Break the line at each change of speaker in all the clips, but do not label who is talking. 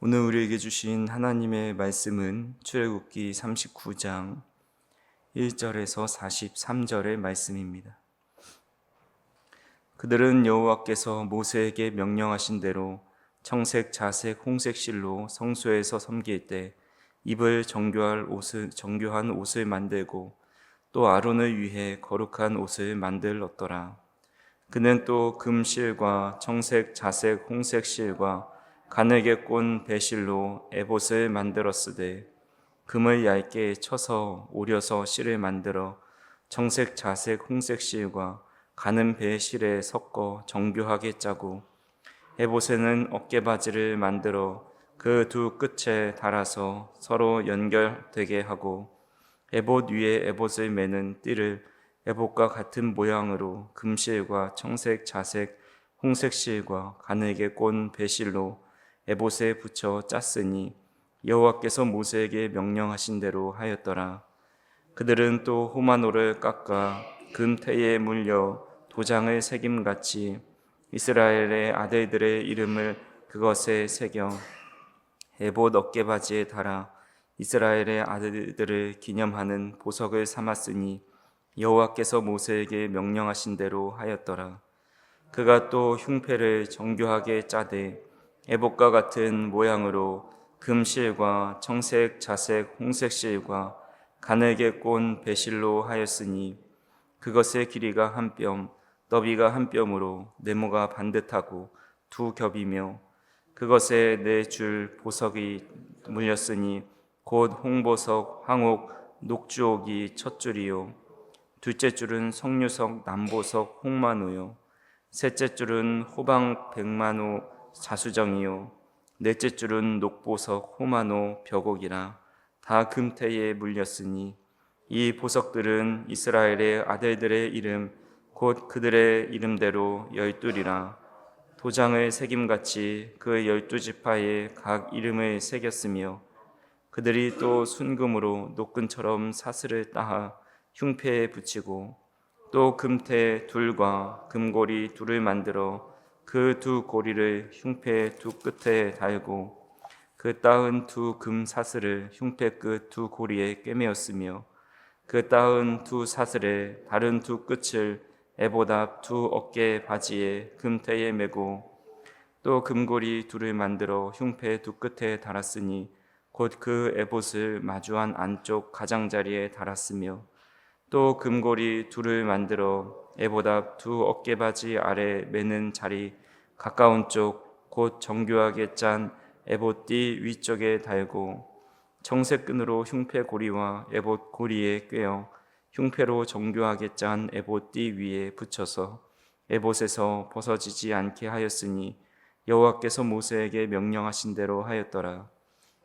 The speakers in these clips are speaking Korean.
오늘 우리에게 주신 하나님의 말씀은 출애굽기 39장 1절에서 43절의 말씀입니다. 그들은 여호와께서 모세에게 명령하신 대로 청색, 자색, 홍색 실로 성소에서 섬길 때 입을 정교한 옷을 만들고 또 아론을 위해 거룩한 옷을 만들었더라. 그는 또 금실과 청색, 자색, 홍색 실과 가늘게 꼰 배실로 에봇을 만들었으되 금을 얇게 쳐서 오려서 실을 만들어 청색, 자색, 홍색 실과 가는 배실에 섞어 정교하게 짜고 에봇에는 어깨바지를 만들어 그 두 끝에 달아서 서로 연결되게 하고 에봇 위에 에봇을 매는 띠를 에봇과 같은 모양으로 금실과 청색, 자색, 홍색 실과 가늘게 꼰 배실로 에봇에 붙여 짰으니 여호와께서 모세에게 명령하신 대로 하였더라. 그들은 또 호마노를 깎아 금태에 물려 도장을 새김같이 이스라엘의 아들들의 이름을 그것에 새겨 에봇 어깨바지에 달아 이스라엘의 아들들을 기념하는 보석을 삼았으니 여호와께서 모세에게 명령하신 대로 하였더라. 그가 또 흉패를 정교하게 짜되 에봇과 같은 모양으로 금실과 청색, 자색, 홍색 실과 가늘게 꼰 배실로 하였으니 그것의 길이가 한 뼘, 너비가 한 뼘으로 네모가 반듯하고 두 겹이며 그것에 네 줄 보석이 물렸으니 곧 홍보석, 황옥, 녹주옥이 첫 줄이요 둘째 줄은 석류석, 남보석, 홍만호요 셋째 줄은 호방 백만호 자수정이요 넷째 줄은 녹보석, 호만호, 벽옥이라 다 금태에 물렸으니 이 보석들은 이스라엘의 아들들의 이름 곧 그들의 이름대로 12이라 도장을 새김같이 그 12지파에 각 이름을 새겼으며 그들이 또 순금으로 노끈처럼 사슬을 따아 흉패에 붙이고 또 금태 둘과 금고리 둘을 만들어 그 두 고리를 흉패 두 끝에 달고 그 따은 두 금 사슬을 흉패 끝 두 고리에 꿰매었으며 그 따은 두 사슬의 다른 두 끝을 에봇 앞 두 어깨 바지에 금태에 메고 또 금고리 둘을 만들어 흉패 두 끝에 달았으니 곧 그 에봇을 마주한 안쪽 가장자리에 달았으며 또 금고리 둘을 만들어 에봇 앞 두 어깨바지 아래 매는 자리 가까운 쪽 곧 정교하게 짠 에봇띠 위쪽에 달고 청색 끈으로 흉패 고리와 에봇 고리에 꿰어 흉패로 정교하게 짠 에봇띠 위에 붙여서 에봇에서 벗어지지 않게 하였으니 여호와께서 모세에게 명령하신 대로 하였더라.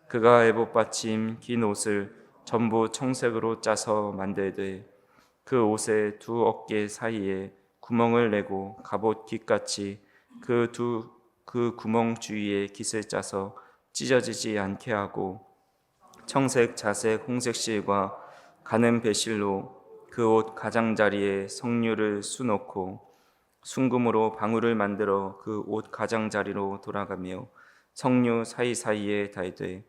그가 에봇 받침 긴 옷을 전부 청색으로 짜서 만들되 그 옷의 두 어깨 사이에 구멍을 내고 갑옷 깃같이 그 구멍 주위에 깃을 짜서 찢어지지 않게 하고 청색, 자색, 홍색 실과 가는 배실로 그 옷 가장자리에 석류를 수놓고 순금으로 방울을 만들어 그 옷 가장자리로 돌아가며 석류 사이사이에 달되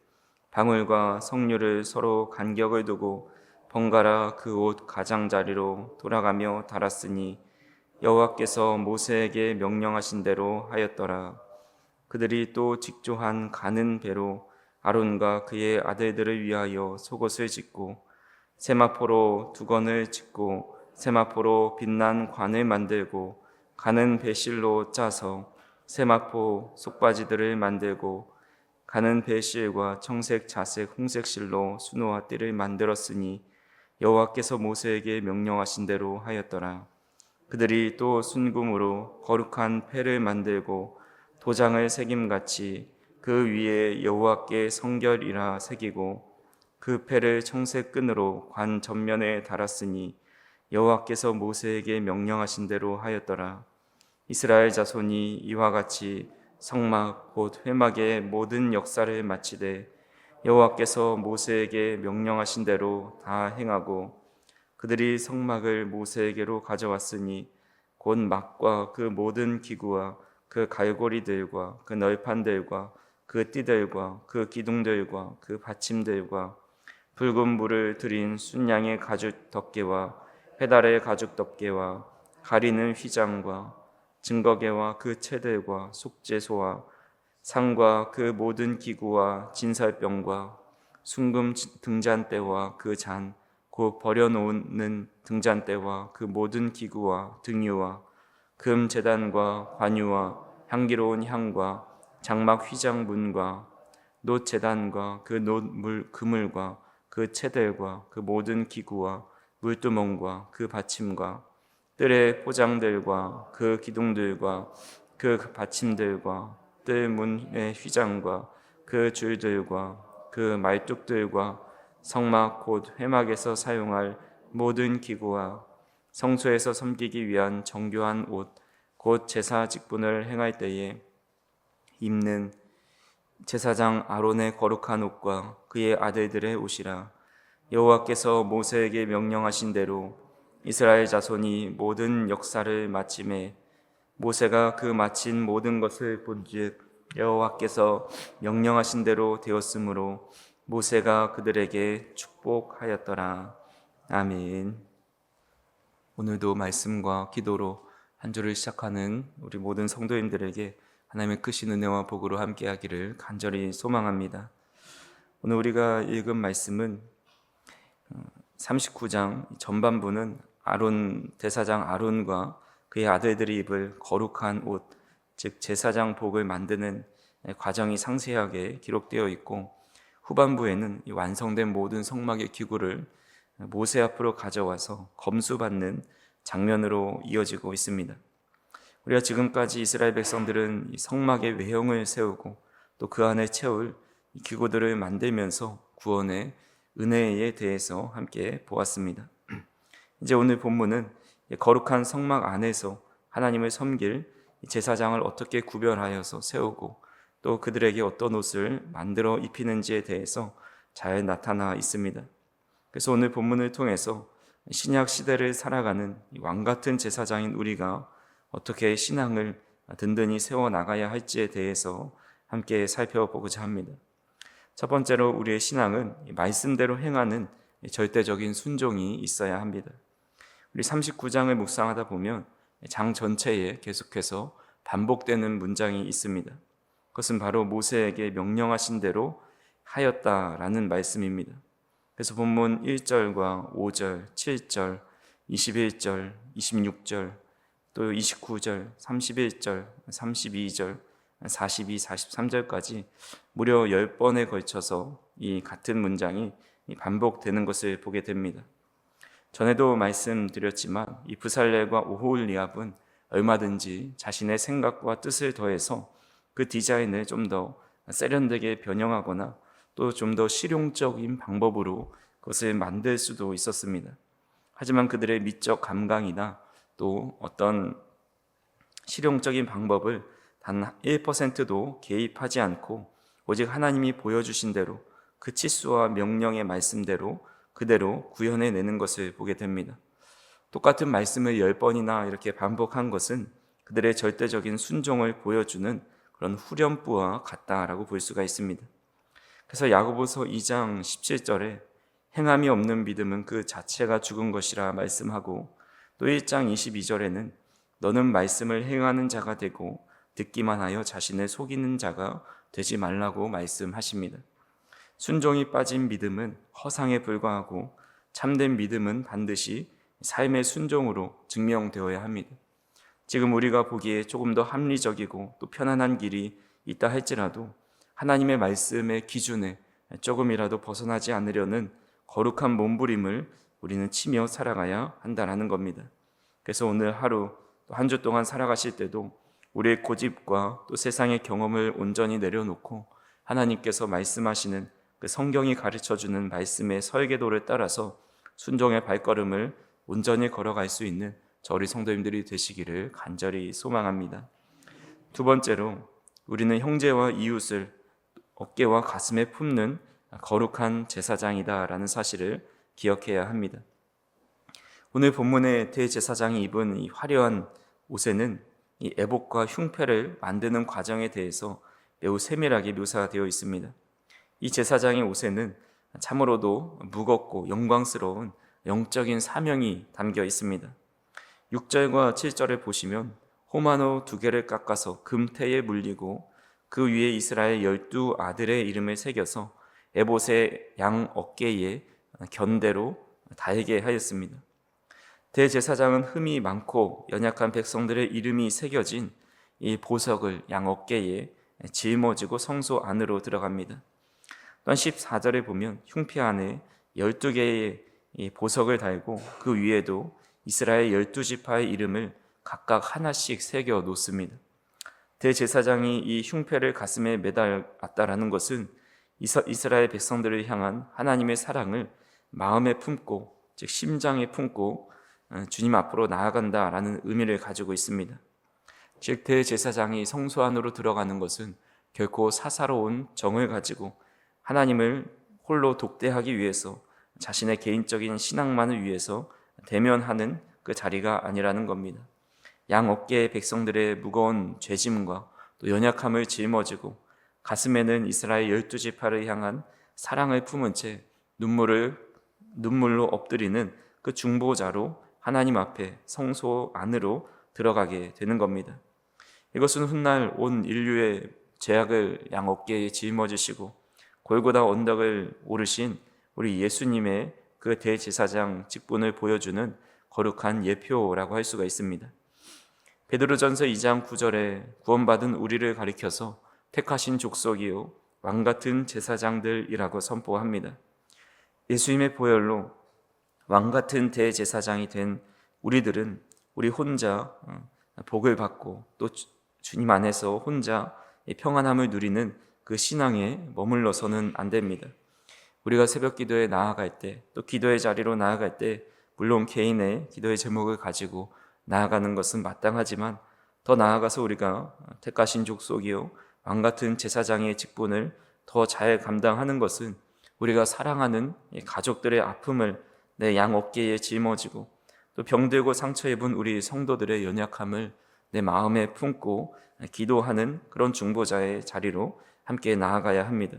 방울과 석류를 서로 간격을 두고 번갈아 그 옷 가장자리로 돌아가며 달았으니 여호와께서 모세에게 명령하신 대로 하였더라. 그들이 또 직조한 가는 배로 아론과 그의 아들들을 위하여 속옷을 짓고 세마포로 두건을 짓고 세마포로 빛난 관을 만들고 가는 배실로 짜서 세마포 속바지들을 만들고 가는 배실과 청색, 자색, 홍색 실로 수노와 띠를 만들었으니 여호와께서 모세에게 명령하신 대로 하였더라. 그들이 또 순금으로 거룩한 패를 만들고 도장을 새김같이 그 위에 여호와께 성결이라 새기고 그 패를 청색 끈으로 관 전면에 달았으니 여호와께서 모세에게 명령하신 대로 하였더라. 이스라엘 자손이 이와 같이 성막 곧 회막의 모든 역사를 마치되 여호와께서 모세에게 명령하신 대로 다 행하고 그들이 성막을 모세에게로 가져왔으니 곧 막과 그 모든 기구와 그 갈고리들과 그 널판들과 그 띠들과 그 기둥들과 그 받침들과 붉은 물을 들인 순양의 가죽 덮개와 페달의 가죽 덮개와 가리는 휘장과 증거개와 그 채들과 속죄소와 상과 그 모든 기구와 진설병과 순금 등잔대와 그 잔, 곧 버려놓는 등잔대와 그 모든 기구와 등유와 금 제단과 관유와 향기로운 향과 장막 휘장 문과 놋 제단과 그 놋물 그물과 그 채들과 그 모든 기구와 물두멍과 그 받침과 뜰의 포장들과 그 기둥들과 그 받침들과 뜰 문의 휘장과 그 줄들과 그 말뚝들과 성막 곧 회막에서 사용할 모든 기구와 성소에서 섬기기 위한 정교한 옷 곧 제사 직분을 행할 때에 입는 제사장 아론의 거룩한 옷과 그의 아들들의 옷이라. 여호와께서 모세에게 명령하신 대로 이스라엘 자손이 모든 역사를 마침에 모세가 그 마친 모든 것을 본즉 여호와께서 명령하신 대로 되었으므로 모세가 그들에게 축복하였더라. 아멘. 오늘도 말씀과 기도로 한 주를 시작하는 우리 모든 성도님들에게 하나님의 크신 은혜와 복으로 함께하기를 간절히 소망합니다. 오늘 우리가 읽은 말씀은 39장 전반부는 아론 대사장 아론과 그의 아들들이 입을 거룩한 옷, 즉 제사장복을 만드는 과정이 상세하게 기록되어 있고, 후반부에는 이 완성된 모든 성막의 기구를 모세 앞으로 가져와서 검수받는 장면으로 이어지고 있습니다. 우리가 지금까지 이스라엘 백성들은 이 성막의 외형을 세우고 또 그 안에 채울 기구들을 만들면서 구원의 은혜에 대해서 함께 보았습니다. 이제 오늘 본문은 거룩한 성막 안에서 하나님을 섬길 제사장을 어떻게 구별하여서 세우고 또 그들에게 어떤 옷을 만들어 입히는지에 대해서 잘 나타나 있습니다. 그래서 오늘 본문을 통해서 신약 시대를 살아가는 왕같은 제사장인 우리가 어떻게 신앙을 든든히 세워나가야 할지에 대해서 함께 살펴보고자 합니다. 첫 번째로 우리의 신앙은 말씀대로 행하는 절대적인 순종이 있어야 합니다. 우리 39장을 묵상하다 보면 장 전체에 계속해서 반복되는 문장이 있습니다. 그것은 바로 모세에게 명령하신 대로 하였다라는 말씀입니다. 그래서 본문 1절과 5절, 7절, 21절, 26절, 또 29절, 31절, 32절, 42, 43절까지 무려 10번에 걸쳐서 이 같은 문장이 반복되는 것을 보게 됩니다. 전에도 말씀드렸지만 이 브살렐과 오홀리압은 얼마든지 자신의 생각과 뜻을 더해서 그 디자인을 좀 더 세련되게 변형하거나 또 좀 더 실용적인 방법으로 그것을 만들 수도 있었습니다. 하지만 그들의 미적 감각이나 또 어떤 실용적인 방법을 단 1%도 개입하지 않고 오직 하나님이 보여주신 대로 그 치수와 명령의 말씀대로 그대로 구현해내는 것을 보게 됩니다. 똑같은 말씀을 10번이나 이렇게 반복한 것은 그들의 절대적인 순종을 보여주는 그런 후렴부와 같다라고 볼 수가 있습니다. 그래서 야고보서 2장 17절에 행함이 없는 믿음은 그 자체가 죽은 것이라 말씀하고, 또 1장 22절에는 너는 말씀을 행하는 자가 되고 듣기만 하여 자신을 속이는 자가 되지 말라고 말씀하십니다. 순종이 빠진 믿음은 허상에 불과하고 참된 믿음은 반드시 삶의 순종으로 증명되어야 합니다. 지금 우리가 보기에 조금 더 합리적이고 또 편안한 길이 있다 할지라도 하나님의 말씀의 기준에 조금이라도 벗어나지 않으려는 거룩한 몸부림을 우리는 치며 살아가야 한다는 겁니다. 그래서 오늘 하루 또 한 주 동안 살아가실 때도 우리의 고집과 또 세상의 경험을 온전히 내려놓고 하나님께서 말씀하시는 그 성경이 가르쳐주는 말씀의 설계도를 따라서 순종의 발걸음을 온전히 걸어갈 수 있는 저희 성도님들이 되시기를 간절히 소망합니다. 두 번째로 우리는 형제와 이웃을 어깨와 가슴에 품는 거룩한 제사장이다라는 사실을 기억해야 합니다. 오늘 본문의 대제사장이 입은 이 화려한 옷에는 이 애복과 흉패를 만드는 과정에 대해서 매우 세밀하게 묘사되어 있습니다. 이 제사장의 옷에는 참으로도 무겁고 영광스러운 영적인 사명이 담겨 있습니다. 6절과 7절을 보시면 호마노 2개를 깎아서 금태에 물리고 그 위에 이스라엘 12 아들의 이름을 새겨서 에봇의 양 어깨에 견대로 달게 하였습니다. 대제사장은 흠이 많고 연약한 백성들의 이름이 새겨진 이 보석을 양 어깨에 짊어지고 성소 안으로 들어갑니다. 또한 14절에 보면 흉패 안에 12개의 이 보석을 달고 그 위에도 이스라엘 12지파의 이름을 각각 하나씩 새겨 놓습니다. 대제사장이 이 흉패를 가슴에 매달았다라는 것은 이스라엘 백성들을 향한 하나님의 사랑을 마음에 품고, 즉 심장에 품고 주님 앞으로 나아간다라는 의미를 가지고 있습니다. 즉 대제사장이 성소 안으로 들어가는 것은 결코 사사로운 정을 가지고 하나님을 홀로 독대하기 위해서, 자신의 개인적인 신앙만을 위해서 대면하는 그 자리가 아니라는 겁니다. 양 어깨의 백성들의 무거운 죄짐과 또 연약함을 짊어지고 가슴에는 이스라엘 12지파를 향한 사랑을 품은 채 눈물로 엎드리는 그 중보자로 하나님 앞에 성소 안으로 들어가게 되는 겁니다. 이것은 훗날 온 인류의 죄악을 양 어깨에 짊어지시고 골고다 언덕을 오르신 우리 예수님의 그 대제사장 직분을 보여주는 거룩한 예표라고 할 수가 있습니다. 베드로전서 2장 9절에 구원받은 우리를 가리켜서 택하신 족속이요 왕같은 제사장들이라고 선포합니다. 예수님의 보혈로 왕같은 대제사장이 된 우리들은 우리 혼자 복을 받고 또 주님 안에서 혼자 평안함을 누리는 그 신앙에 머물러서는 안 됩니다. 우리가 새벽 기도에 나아갈 때, 또 기도의 자리로 나아갈 때 물론 개인의 기도의 제목을 가지고 나아가는 것은 마땅하지만 더 나아가서 우리가 택하신 족속이요 왕같은 제사장의 직분을 더 잘 감당하는 것은 우리가 사랑하는 가족들의 아픔을 내 양 어깨에 짊어지고 또 병들고 상처 입은 우리 성도들의 연약함을 내 마음에 품고 기도하는 그런 중보자의 자리로 함께 나아가야 합니다.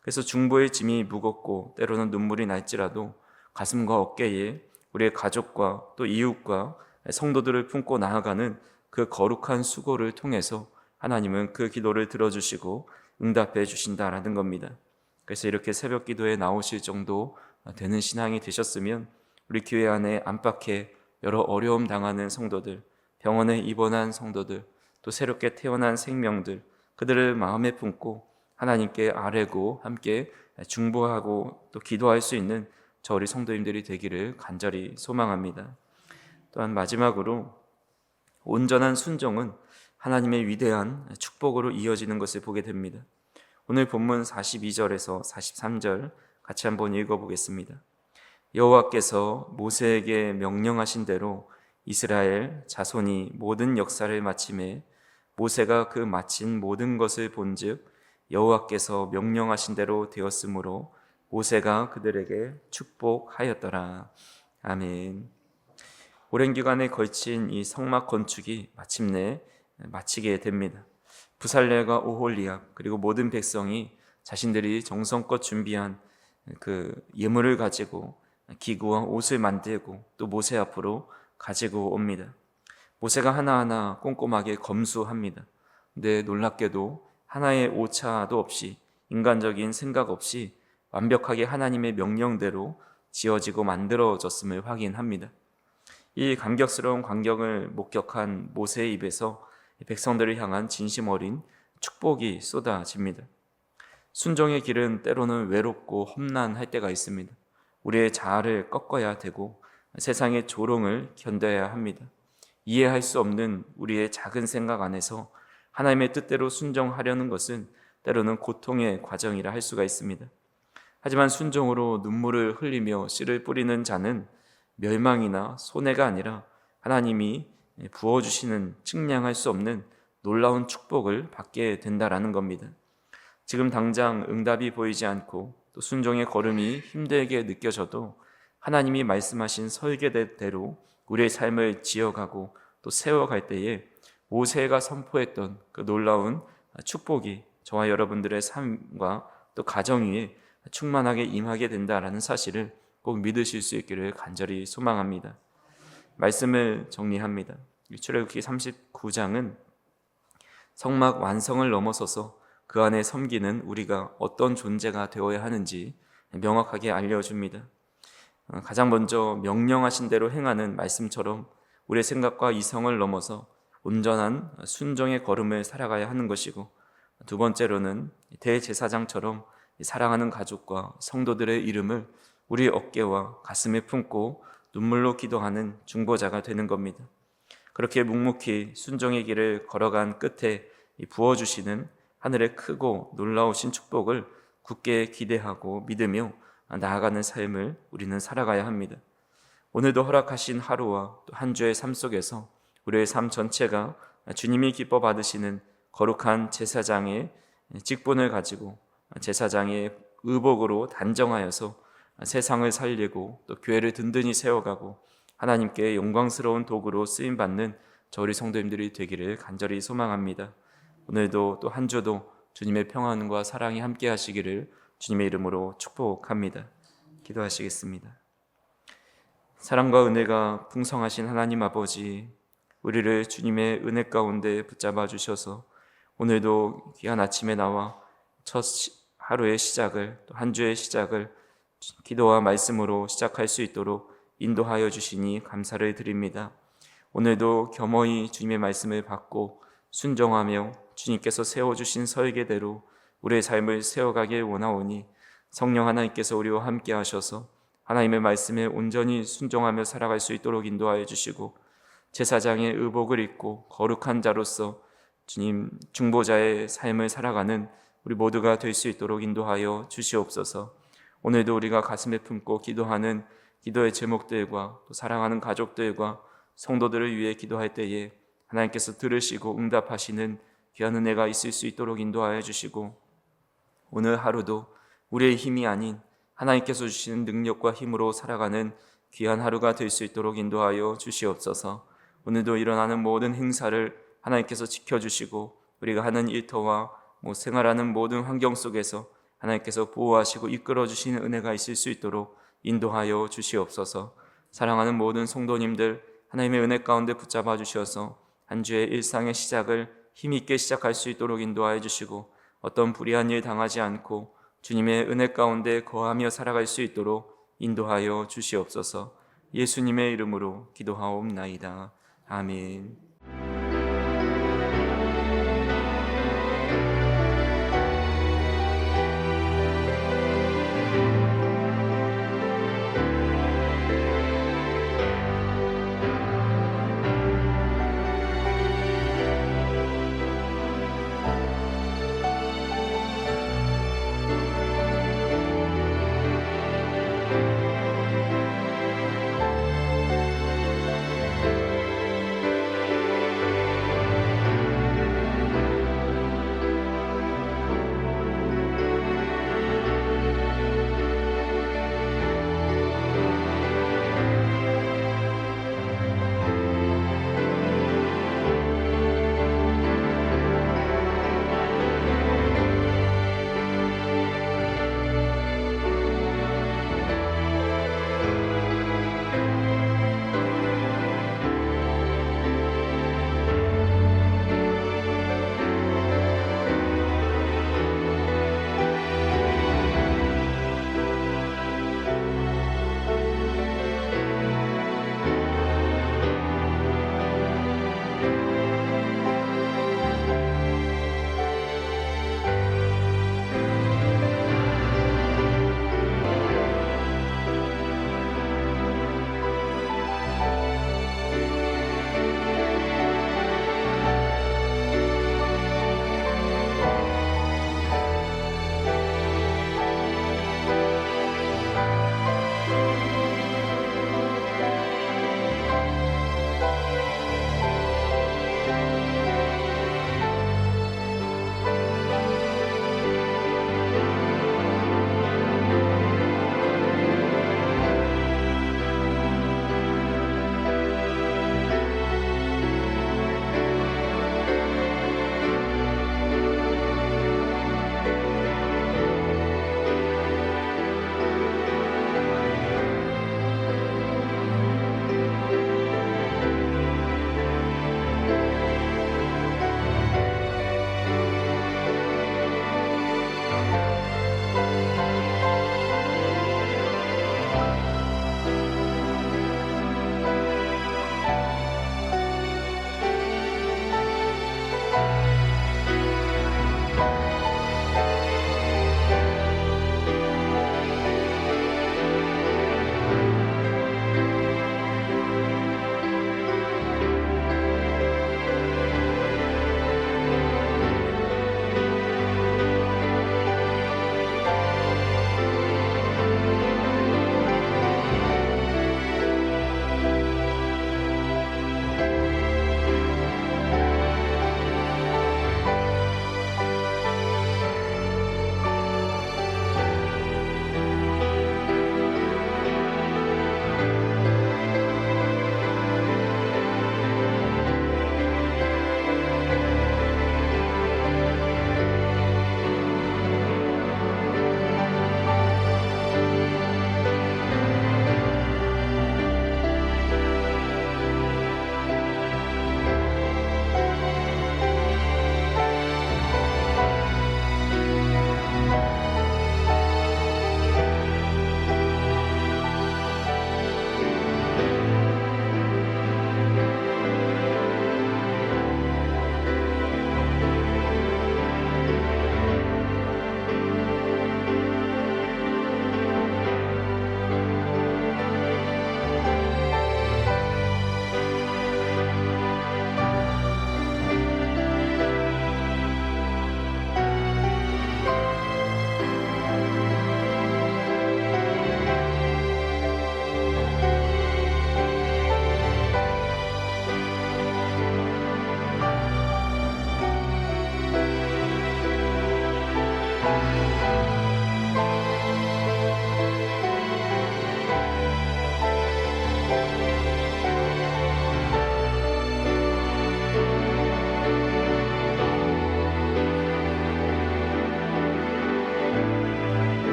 그래서 중보의 짐이 무겁고 때로는 눈물이 날지라도 가슴과 어깨에 우리의 가족과 또 이웃과 성도들을 품고 나아가는 그 거룩한 수고를 통해서 하나님은 그 기도를 들어주시고 응답해 주신다라는 겁니다. 그래서 이렇게 새벽 기도에 나오실 정도 되는 신앙이 되셨으면 우리 교회 안에 안팎에 여러 어려움 당하는 성도들, 병원에 입원한 성도들, 또 새롭게 태어난 생명들, 그들을 마음에 품고 하나님께 아뢰고 함께 중보하고 또 기도할 수 있는 저 우리 성도님들이 되기를 간절히 소망합니다. 또한 마지막으로 온전한 순종은 하나님의 위대한 축복으로 이어지는 것을 보게 됩니다. 오늘 본문 42절에서 43절 같이 한번 읽어보겠습니다. 여호와께서 모세에게 명령하신 대로 이스라엘 자손이 모든 역사를 마침에 모세가 그 마친 모든 것을 본즉 여호와께서 명령하신 대로 되었으므로 모세가 그들에게 축복하였더라. 아멘. 오랜 기간에 걸친 이 성막 건축이 마침내 마치게 됩니다. 부살렐과 오홀리압 그리고 모든 백성이 자신들이 정성껏 준비한 그 예물을 가지고 기구와 옷을 만들고 또 모세 앞으로 가지고 옵니다. 모세가 하나하나 꼼꼼하게 검수합니다. 근데 놀랍게도 하나의 오차도 없이 인간적인 생각 없이 완벽하게 하나님의 명령대로 지어지고 만들어졌음을 확인합니다. 이 감격스러운 광경을 목격한 모세의 입에서 백성들을 향한 진심 어린 축복이 쏟아집니다. 순종의 길은 때로는 외롭고 험난할 때가 있습니다. 우리의 자아를 꺾어야 되고 세상의 조롱을 견뎌야 합니다. 이해할 수 없는 우리의 작은 생각 안에서 하나님의 뜻대로 순종하려는 것은 때로는 고통의 과정이라 할 수가 있습니다. 하지만 순종으로 눈물을 흘리며 씨를 뿌리는 자는 멸망이나 손해가 아니라 하나님이 부어주시는 측량할 수 없는 놀라운 축복을 받게 된다라는 겁니다. 지금 당장 응답이 보이지 않고 또 순종의 걸음이 힘들게 느껴져도 하나님이 말씀하신 설계대로 우리의 삶을 지어가고 또 세워갈 때에 모세가 선포했던 그 놀라운 축복이 저와 여러분들의 삶과 또 가정 위에 충만하게 임하게 된다라는 사실을 꼭 믿으실 수 있기를 간절히 소망합니다. 말씀을 정리합니다. 출애굽기 39장은 성막 완성을 넘어서서 그 안에 섬기는 우리가 어떤 존재가 되어야 하는지 명확하게 알려줍니다. 가장 먼저 명령하신 대로 행하는 말씀처럼 우리의 생각과 이성을 넘어서 온전한 순종의 걸음을 살아가야 하는 것이고, 두 번째로는 대제사장처럼 사랑하는 가족과 성도들의 이름을 우리 어깨와 가슴에 품고 눈물로 기도하는 중보자가 되는 겁니다. 그렇게 묵묵히 순종의 길을 걸어간 끝에 부어주시는 하늘의 크고 놀라우신 축복을 굳게 기대하고 믿으며 나아가는 삶을 우리는 살아가야 합니다. 오늘도 허락하신 하루와 또 한 주의 삶 속에서 우리의 삶 전체가 주님이 기뻐 받으시는 거룩한 제사장의 직분을 가지고 제사장의 의복으로 단정하여서 세상을 살리고 또 교회를 든든히 세워가고 하나님께 영광스러운 도구로 쓰임받는 저희 성도님들이 되기를 간절히 소망합니다. 오늘도 또 한 주도 주님의 평안과 사랑이 함께 하시기를 주님의 이름으로 축복합니다. 기도하시겠습니다. 사랑과 은혜가 풍성하신 하나님 아버지, 우리를 주님의 은혜 가운데 붙잡아 주셔서 오늘도 귀한 아침에 나와 첫 하루의 시작을, 또 한 주의 시작을 기도와 말씀으로 시작할 수 있도록 인도하여 주시니 감사를 드립니다. 오늘도 겸허히 주님의 말씀을 받고 순종하며 주님께서 세워주신 설계대로 우리의 삶을 세워가길 원하오니 성령 하나님께서 우리와 함께 하셔서 하나님의 말씀에 온전히 순종하며 살아갈 수 있도록 인도하여 주시고, 제사장의 의복을 입고 거룩한 자로서 주님 중보자의 삶을 살아가는 우리 모두가 될 수 있도록 인도하여 주시옵소서. 오늘도 우리가 가슴에 품고 기도하는 기도의 제목들과 또 사랑하는 가족들과 성도들을 위해 기도할 때에 하나님께서 들으시고 응답하시는 귀한 은혜가 있을 수 있도록 인도하여 주시고, 오늘 하루도 우리의 힘이 아닌 하나님께서 주시는 능력과 힘으로 살아가는 귀한 하루가 될 수 있도록 인도하여 주시옵소서. 오늘도 일어나는 모든 행사를 하나님께서 지켜주시고 우리가 하는 일터와 생활하는 모든 환경 속에서 하나님께서 보호하시고 이끌어 주시는 은혜가 있을 수 있도록 인도하여 주시옵소서. 사랑하는 모든 성도님들 하나님의 은혜 가운데 붙잡아 주셔서 한 주의 일상의 시작을 힘있게 시작할 수 있도록 인도하여 주시고, 어떤 불의한 일 당하지 않고 주님의 은혜 가운데 거하며 살아갈 수 있도록 인도하여 주시옵소서. 예수님의 이름으로 기도하옵나이다. 아멘.